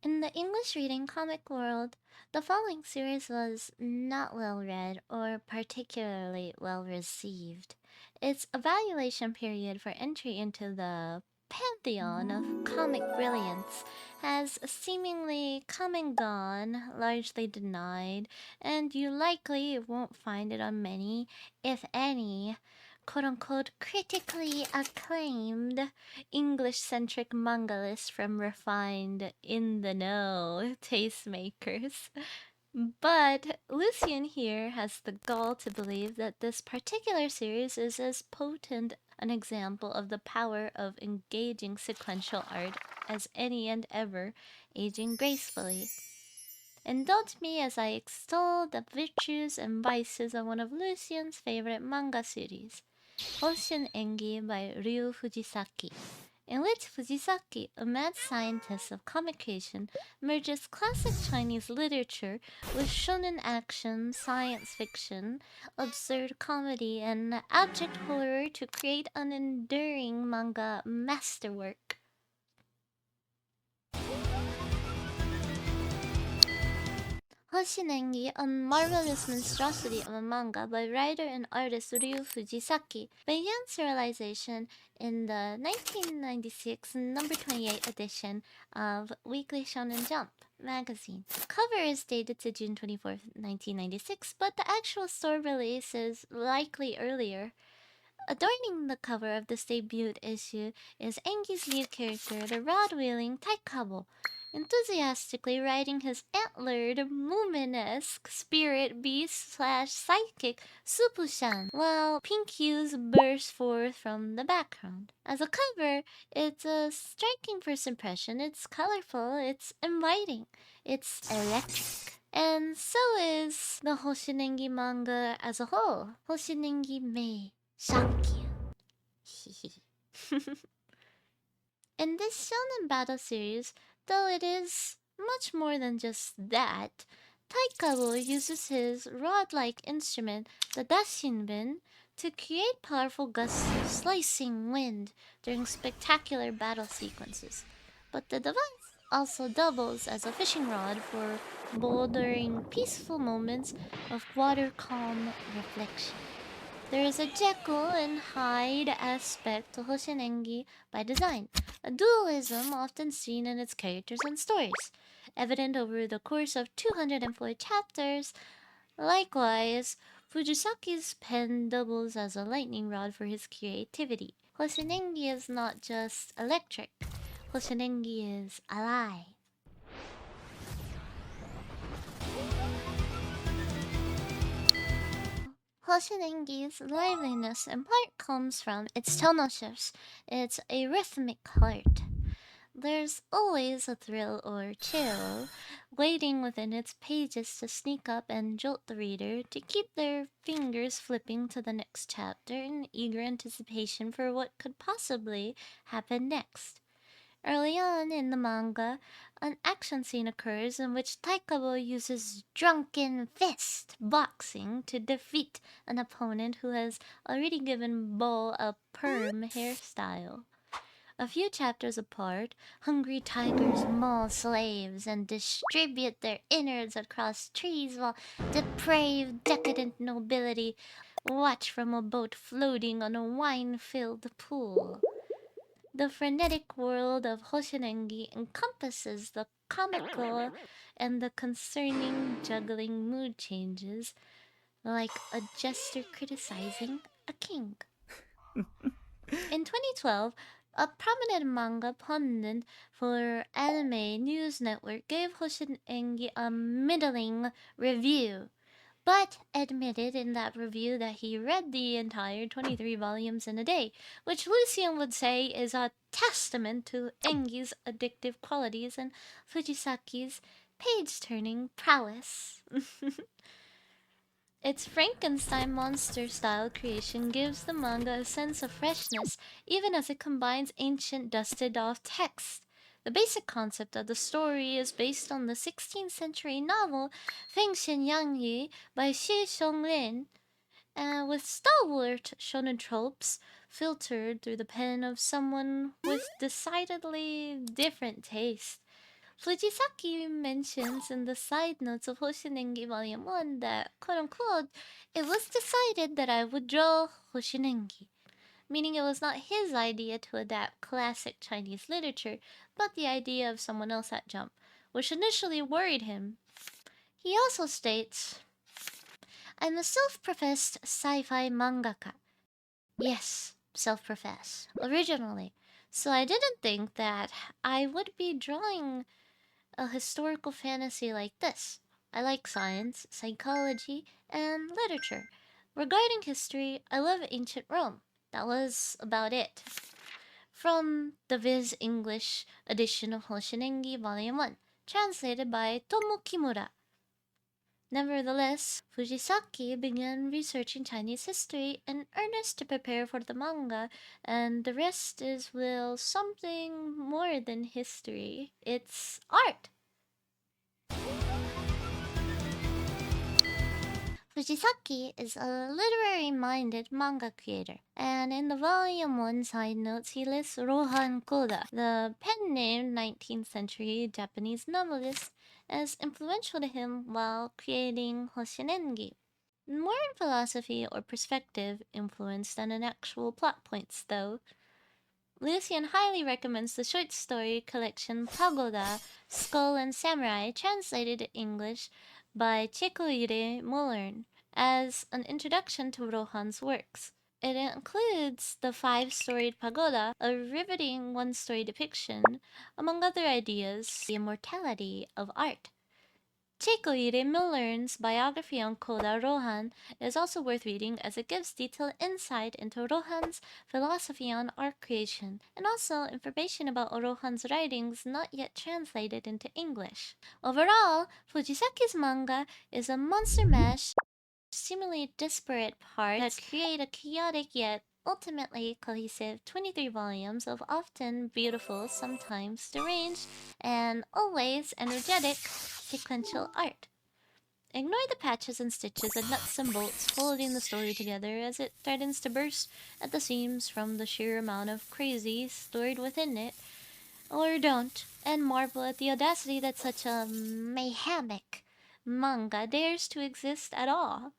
In the English reading comic world, the following series was not well read or particularly well received. Its evaluation period for entry into the pantheon of comic brilliance has seemingly come and gone, largely denied, and you likely won't find it on many, if any, quote unquote critically acclaimed English centric manga list from refined, in the know tastemakers. But Lucian here has the gall to believe that this particular series is as potent an example of the power of engaging sequential art as any and ever, aging gracefully. Indulge me as I extol the virtues and vices of one of Lucian's favorite manga series, Hoshin Engi by Ryu Fujisaki, in which Fujisaki, a mad scientist of comic creation, merges classic Chinese literature with shonen action, science fiction, absurd comedy, and abject horror to create an enduring manga masterwork. Hoshin Engi, a marvelous monstrosity of a manga by writer and artist Ryu Fujisaki, began serialization in the 1996 number 28 edition of Weekly Shonen Jump magazine. The cover is dated to June 24th, 1996, but the actual store release is likely earlier. Adorning the cover of this debut issue is Engi's lead character, the rod-wielding Taikabo, enthusiastically riding his antlered, Moomin-esque spirit beast slash psychic Supushan, while pink hues burst forth from the background. As a cover, it's a striking first impression. It's colorful, it's inviting, it's electric. And so is the Hoshin Engi manga as a whole. Hoshin Engi Mei Shakyu. In this shonen battle series, though it is much more than just that, Taikabo uses his rod-like instrument, the Dashinbin, to create powerful gusts of slicing wind during spectacular battle sequences. But the device also doubles as a fishing rod for bouldering peaceful moments of water calm reflection. There is a Jekyll and Hyde aspect to Hoshin Engi by design, a dualism often seen in its characters and stories, evident over the course of 204 chapters. Likewise, Fujisaki's pen doubles as a lightning rod for his creativity. Hoshin Engi is not just electric, Hoshin Engi is alive. Hoshin Engi's liveliness in part comes from its tonal shifts, its a rhythmic heart. There's always a thrill or chill waiting within its pages to sneak up and jolt the reader, to keep their fingers flipping to the next chapter in eager anticipation for what could possibly happen next. Early on in the manga, an action scene occurs in which Taikabo uses drunken fist boxing to defeat an opponent who has already given Bull a perm hairstyle. A few chapters apart, hungry tigers maul slaves and distribute their innards across trees while depraved, decadent nobility watch from a boat floating on a wine-filled pool. The frenetic world of Hoshin Engi encompasses the comical and the concerning juggling mood changes, like a jester criticizing a king. In 2012, a prominent manga pundit for Anime News Network gave Hoshin Engi a middling review, but admitted in that review that he read the entire 23 volumes in a day, which Lucian would say is a testament to Engi's addictive qualities and Fujisaki's page-turning prowess. Its Frankenstein monster style creation gives the manga a sense of freshness, even as it combines ancient dusted off text. The basic concept of the story is based on the 16th century novel Feng Xin Yang Yi by Shi Xiongrin, and with stalwart shonen tropes filtered through the pen of someone with decidedly different taste. Fujisaki mentions in the side notes of Hoshin Engi Volume 1 that, quote unquote, it was decided that I would draw Hoshin Engi, meaning it was not his idea to adapt classic Chinese literature, but the idea of someone else at Jump, which initially worried him. He also states, I'm a self professed sci fi mangaka. Yes, self professed, originally. So I didn't think that I would be drawing a historical fantasy like this. I like science, psychology, and literature. Regarding history, I love ancient Rome. That was about it. From the Viz English edition of Hoshin Engi Volume 1, translated by Tomo Kimura. Nevertheless, Fujisaki began researching Chinese history in earnest to prepare for the manga, and the rest is, well, something more than history. It's art. Fujisaki is a literary minded manga creator, and in the volume 1 side notes, he lists Rohan Koda, the pen name 19th century Japanese novelist, as influential to him while creating Hoshin Engi. More in philosophy or perspective influence than in actual plot points, though. Lucian highly recommends the short story collection Pagoda, Skull and Samurai, translated to English by Chicoire Mullern, as an introduction to Rohan's works. It includes the five-storied pagoda, a riveting one-story depiction, among other ideas, the immortality of art. Chicoire Mullern's biography on Koda Rohan is also worth reading as it gives detailed insight into Rohan's philosophy on art creation and also information about Rohan's writings not yet translated into English. Overall, Fujisaki's manga is a monster mash of seemingly disparate parts that create a chaotic yet ultimately cohesive 23 volumes of often beautiful, sometimes deranged, and always energetic sequential art. Ignore the patches and stitches and nuts and bolts holding the story together as it threatens to burst at the seams from the sheer amount of crazy stored within it. Or don't, and marvel at the audacity that such a mayhemic manga dares to exist at all.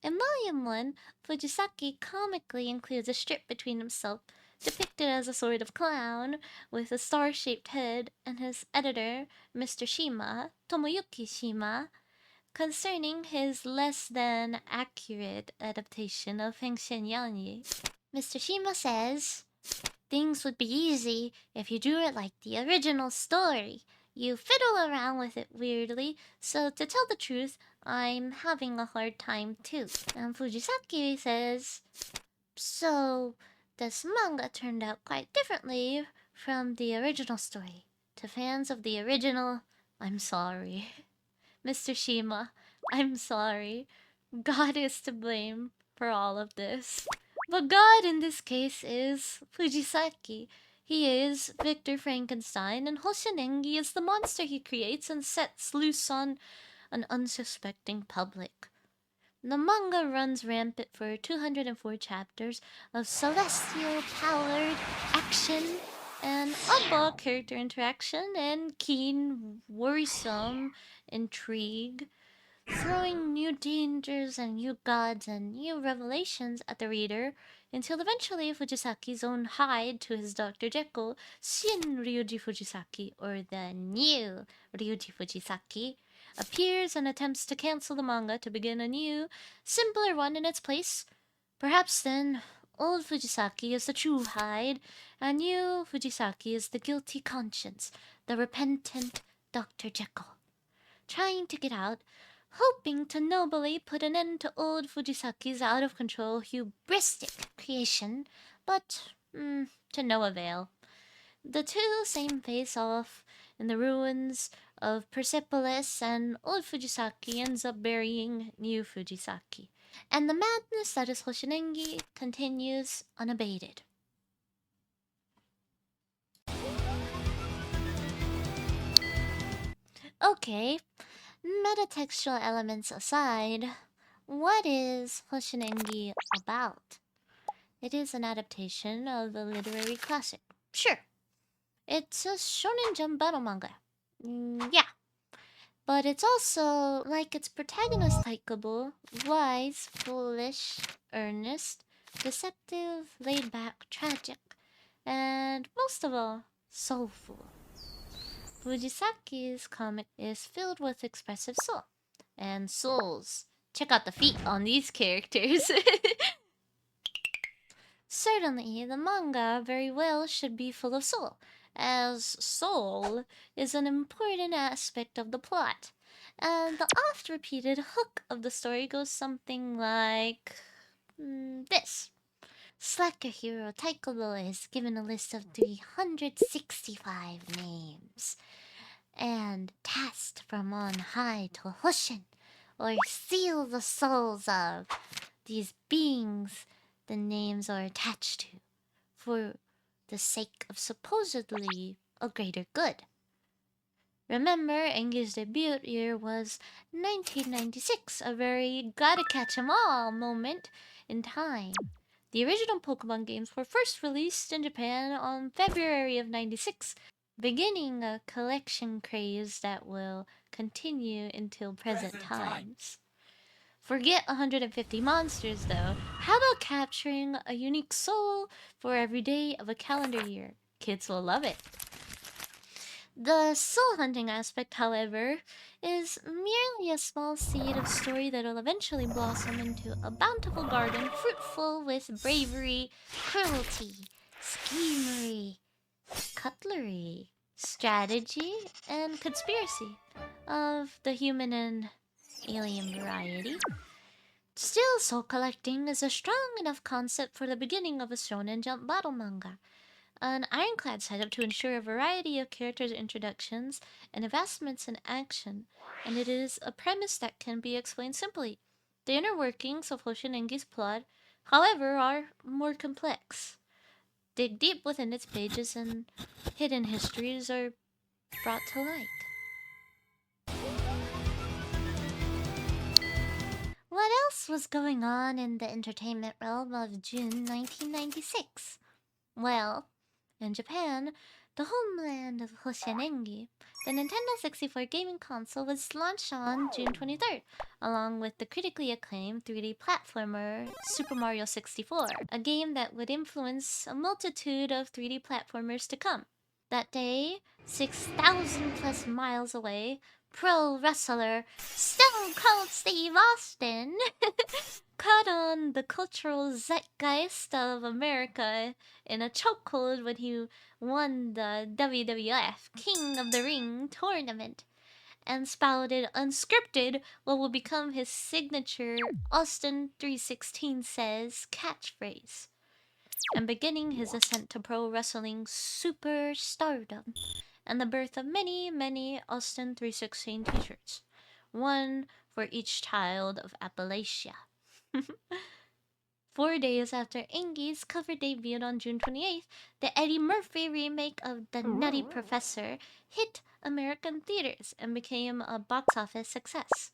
In Volume 1, Fujisaki comically includes a strip between himself, depicted as a sort of clown, with a star-shaped head, and his editor, Mr. Shima, Tomoyuki Shima, concerning his less than accurate adaptation of Houshin Engi. Mr. Shima says, things would be easy if you drew it like the original story. You fiddle around with it weirdly, so to tell the truth, I'm having a hard time too. And Fujisaki says, so this manga turned out quite differently from the original story. To fans of the original, I'm sorry. Mr. Shima, I'm sorry. God is to blame for all of this. But God in this case is Fujisaki. He is Victor Frankenstein, and Hoshin Engi is the monster he creates and sets loose on an unsuspecting public. The manga runs rampant for 204 chapters of celestial-powered action and oddball character interaction and keen, worrisome intrigue, throwing new dangers and new gods and new revelations at the reader until eventually Fujisaki's own Hyde to his Dr. Jekyll, Shin Ryuji Fujisaki, or the new Ryuji Fujisaki, appears and attempts to cancel the manga to begin a new, simpler one in its place. Perhaps then, old Fujisaki is the true Hyde, and new Fujisaki is the guilty conscience, the repentant Dr. Jekyll, trying to get out, hoping to nobly put an end to old Fujisaki's out-of-control hubristic creation, but to no avail. The two same face off in the ruins of Persepolis, and old Fujisaki ends up burying new Fujisaki. And the madness that is Hoshin Engi continues unabated. Okay, metatextual elements aside, what is Hoshin Engi about? It is an adaptation of a literary classic. Sure, it's a Shonen Jump battle manga. Yeah, but it's also like its protagonist likable, wise, foolish, earnest, deceptive, laid back, tragic, and most of all, soulful. Fujisaki's comic is filled with expressive soul and souls. Check out the feet on these characters. Certainly, the manga very well should be full of soul, as soul is an important aspect of the plot. And the oft repeated hook of the story goes something like this. Slacker hero Taikolo is given a list of 365 names and tasked from on high to Hoshin, or seal the souls of these beings the names are attached to, for the sake of supposedly a greater good. Remember, Engi's debut year was 1996, a very gotta catch 'em all moment in time. The original Pokemon games were first released in Japan on February of 96, beginning a collection craze that will continue until present times. Forget 150 monsters though. How about capturing a unique soul for every day of a calendar year? Kids will love it. The soul hunting aspect, however, is merely a small seed of story that will eventually blossom into a bountiful garden fruitful with bravery, cruelty, schemery, cutlery, strategy, and conspiracy of the human and alien variety. Still, soul collecting is a strong enough concept for the beginning of a Shonen Jump battle manga. An ironclad setup to ensure a variety of characters' introductions and advancements in action, and it is a premise that can be explained simply. The inner workings of Hoshin Engi's plot, however, are more complex. Dig deep within its pages and hidden histories are brought to light. What else was going on in the entertainment realm of June 1996? Well, in Japan, the homeland of Hoshin Engi, the Nintendo 64 gaming console was launched on June 23rd, along with the critically acclaimed 3D platformer Super Mario 64, a game that would influence a multitude of 3D platformers to come. That day, 6,000 plus miles away, pro wrestler Stone Cold Steve Austin caught on the cultural zeitgeist of America in a chokehold when he won the WWF King of the Ring tournament and spouted unscripted what would become his signature Austin 316 says catchphrase, and beginning his ascent to pro wrestling superstardom and the birth of many, many Austin 316 t-shirts, one for each child of Appalachia. 4 days after Engi's cover debuted on June 28th, the Eddie Murphy remake of The Nutty Professor hit American theaters and became a box office success.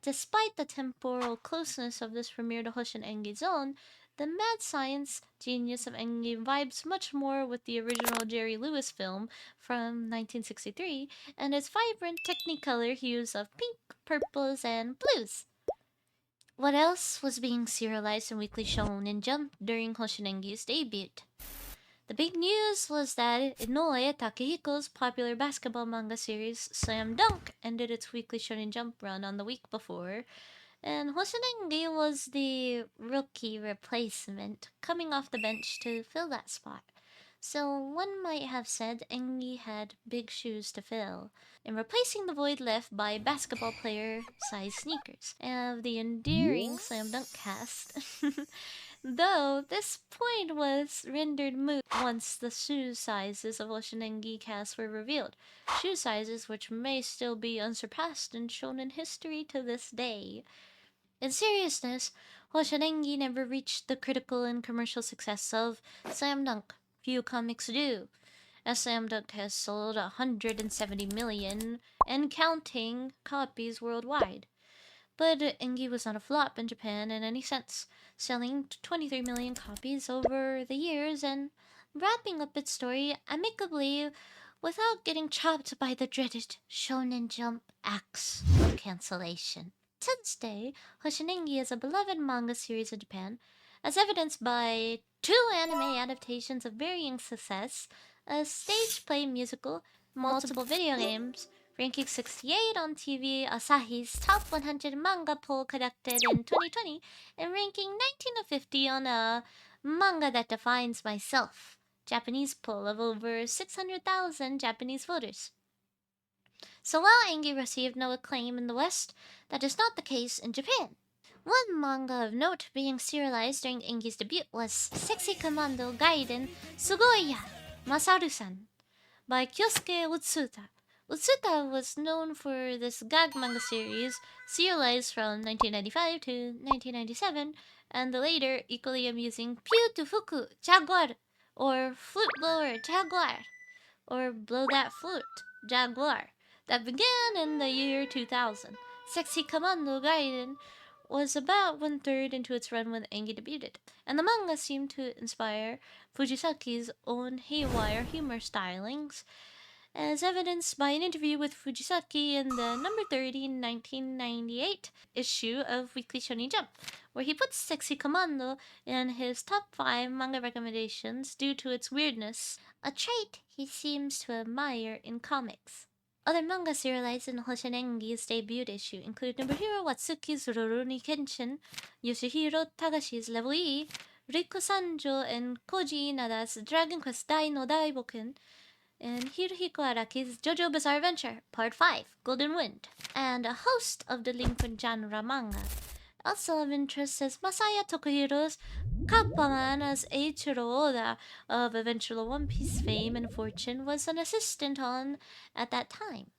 Despite the temporal closeness of this premiere to Hoshin Engi's own, the mad science genius of Engi vibes much more with the original Jerry Lewis film from 1963 and its vibrant technicolor hues of pink, purples, and blues. What else was being serialized in Weekly Shonen Jump during Hoshin Engi's debut? The big news was that Inoue Takehiko's popular basketball manga series Slam Dunk ended its Weekly Shonen Jump run on the week before, and Hoshin Engi was the rookie replacement coming off the bench to fill that spot. So one might have said Engi had big shoes to fill in replacing the void left by basketball player size sneakers of the endearing Slam Dunk cast. Though this point was rendered moot once the shoe sizes of Hoshin Engi cast were revealed. Shoe sizes which may still be unsurpassed in shonen history to this day. In seriousness, Hoshin Engi never reached the critical and commercial success of Slam Dunk. Few comics do, as Slam Dunk has sold 170 million and counting copies worldwide. But Engi was not a flop in Japan in any sense, selling 23 million copies over the years and wrapping up its story amicably without getting chopped by the dreaded Shonen Jump axe of cancellation. To this day, Hoshin Engi is a beloved manga series in Japan, as evidenced by two anime adaptations of varying success, a stage play musical, multiple video games, ranking 68 on TV Asahi's Top 100 Manga poll conducted in 2020, and ranking 19 of 50 on a Manga That Defines Myself Japanese poll of over 600,000 Japanese voters. So while Engi received no acclaim in the West, that is not the case in Japan. One manga of note being serialized during Engi's debut was Sexy Commando Gaiden Sugoiya Masaru-san by Kyosuke Utsuta. Utsuta was known for this gag manga series, serialized from 1995 to 1997, and the later equally amusing Pew to Fuku Jaguar, or Flute Blower Jaguar, or Blow That Flute Jaguar, that began in the year 2000. Sexy Commando Gaiden was about one-third into its run when Engi debuted, and the manga seemed to inspire Fujisaki's own haywire humor stylings, as evidenced by an interview with Fujisaki in the number 30 1998 issue of Weekly Shonen Jump, where he puts Sexy Commando in his top 5 manga recommendations due to its weirdness, a trait he seems to admire in comics. Other manga serialized in Hoshin Engi's debut issue include Nobuhiro Watsuki's Rurouni Kenshin, Yoshihiro Tagashi's Level E, Riko Sanjo and Koji Inada's Dragon Quest Dai no Daiboken, and Hirohiko Araki's JoJo Bizarre Adventure Part 5 Golden Wind, and a host of delinquent genre manga. Also of interest is Masaya Tokuhiro's Kappaman, as Eiichiro Oda of eventual One Piece fame and fortune was an assistant on at that time.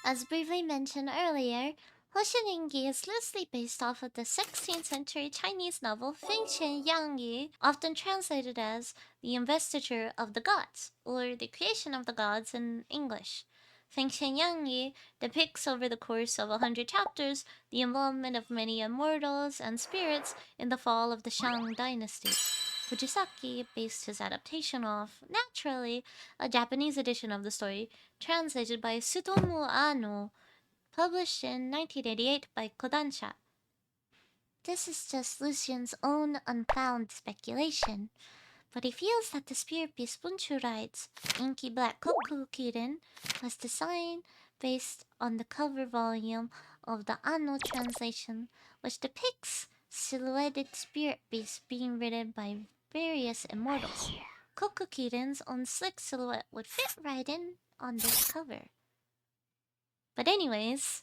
As briefly mentioned earlier, Hoshin Engi is loosely based off of the 16th century Chinese novel Fengshen Yangi, often translated as The Investiture of the Gods, or The Creation of the Gods in English. Fengshen Yangi depicts over the course of 100 chapters the involvement of many immortals and spirits in the fall of the Shang dynasty. Fujisaki based his adaptation off, naturally, a Japanese edition of the story translated by Tsutomu Ano, published in 1988 by Kodansha. This is just Lucian's own unfound speculation, but he feels that the spirit beast Bunchu rides, inky black Koku Kirin, was designed based on the cover volume of the Ano translation, which depicts silhouetted spirit beasts being ridden by various immortals. Koku Kirin's own slick silhouette would fit right in on this cover. But anyways,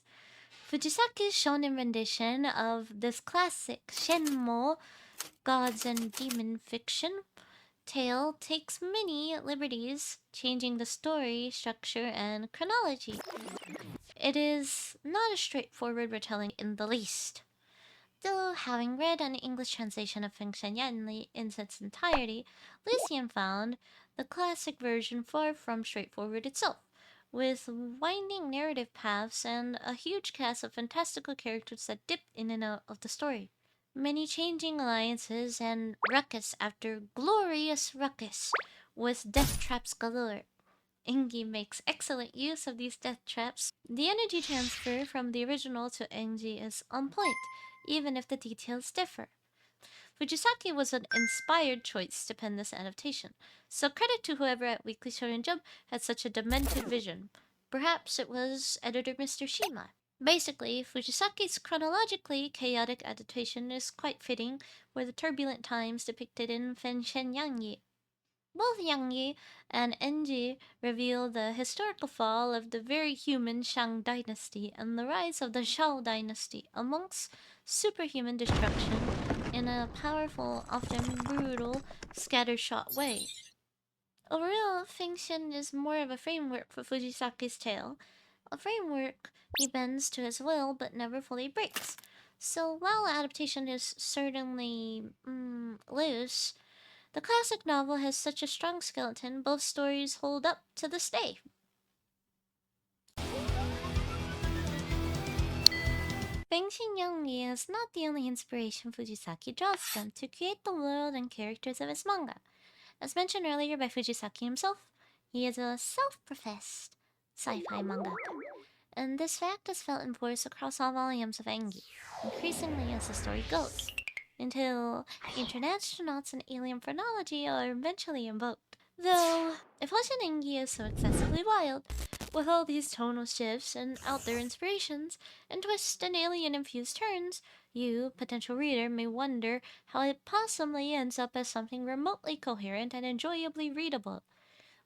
Fujisaki's shonen rendition of this classic Shenmou gods and demon fiction tale takes many liberties, changing the story structure and chronology. It is not a straightforward retelling in the least. Though, having read an English translation of Fengshen Yanli in its entirety, Lucian found the classic version far from straightforward itself, with winding narrative paths and a huge cast of fantastical characters that dip in and out of the story. Many changing alliances and ruckus after glorious ruckus, with death traps galore. Engi makes excellent use of these death traps. The energy transfer from the original to Engi is on point, even if the details differ. Fujisaki was an inspired choice to pen this adaptation, so credit to whoever at Weekly Shonen Jump had such a demented vision. Perhaps it was editor Mr. Shima. Basically, Fujisaki's chronologically chaotic adaptation is quite fitting for the turbulent times depicted in Fengshen Yangi. Both Yangi and Enji reveal the historical fall of the very human Shang dynasty and the rise of the Shao dynasty amongst superhuman destruction in a powerful, often brutal, scattershot way. Overall, Fengshen is more of a framework for Fujisaki's tale, a framework he bends to his will but never fully breaks. So while adaptation is certainly loose, the classic novel has such a strong skeleton, both stories hold up to this day. Houshin Engi is not the only inspiration Fujisaki draws from to create the world and characters of his manga. As mentioned earlier by Fujisaki himself, he is a self-professed sci-fi mangaka, and this fact is felt in force across all volumes of Engi, increasingly as the story goes, until internationauts and alien phrenology are eventually invoked. Though, if Hoshin Engi is so excessively wild, with all these tonal shifts and out there inspirations, and twists and alien-infused turns, you, potential reader, may wonder how it possibly ends up as something remotely coherent and enjoyably readable.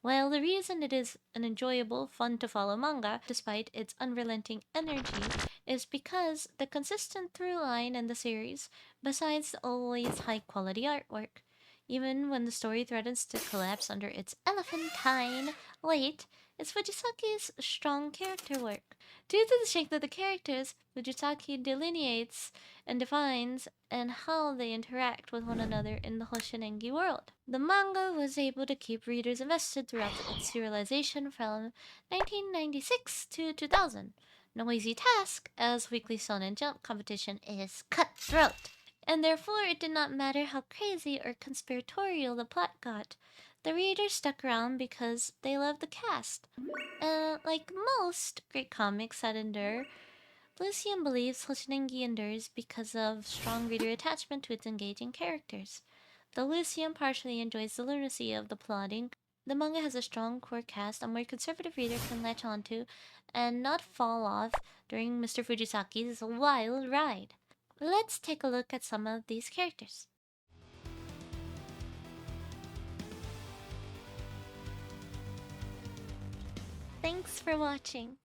Well, the reason it is an enjoyable, fun to follow manga, despite its unrelenting energy, is because the consistent through line in the series, besides the always high quality artwork, even when the story threatens to collapse under its elephantine weight, is Fujisaki's strong character work. Due to the shape of the characters, Fujisaki delineates and defines and how they interact with one another in the Hoshin Engi world. The manga was able to keep readers invested throughout its serialization from 1996 to 2000. No easy task, as Weekly Shonen Jump competition is cutthroat, and therefore it did not matter how crazy or conspiratorial the plot got. The readers stuck around because they loved the cast. Like most great comics that endure, Lucian believes Hoshin Engi endures because of strong reader attachment to its engaging characters. Though Lucian partially enjoys the lunacy of the plotting, the manga has a strong core cast a more conservative reader can latch onto and not fall off during Mr. Fujisaki's wild ride. Let's take a look at some of these characters. Thanks for watching.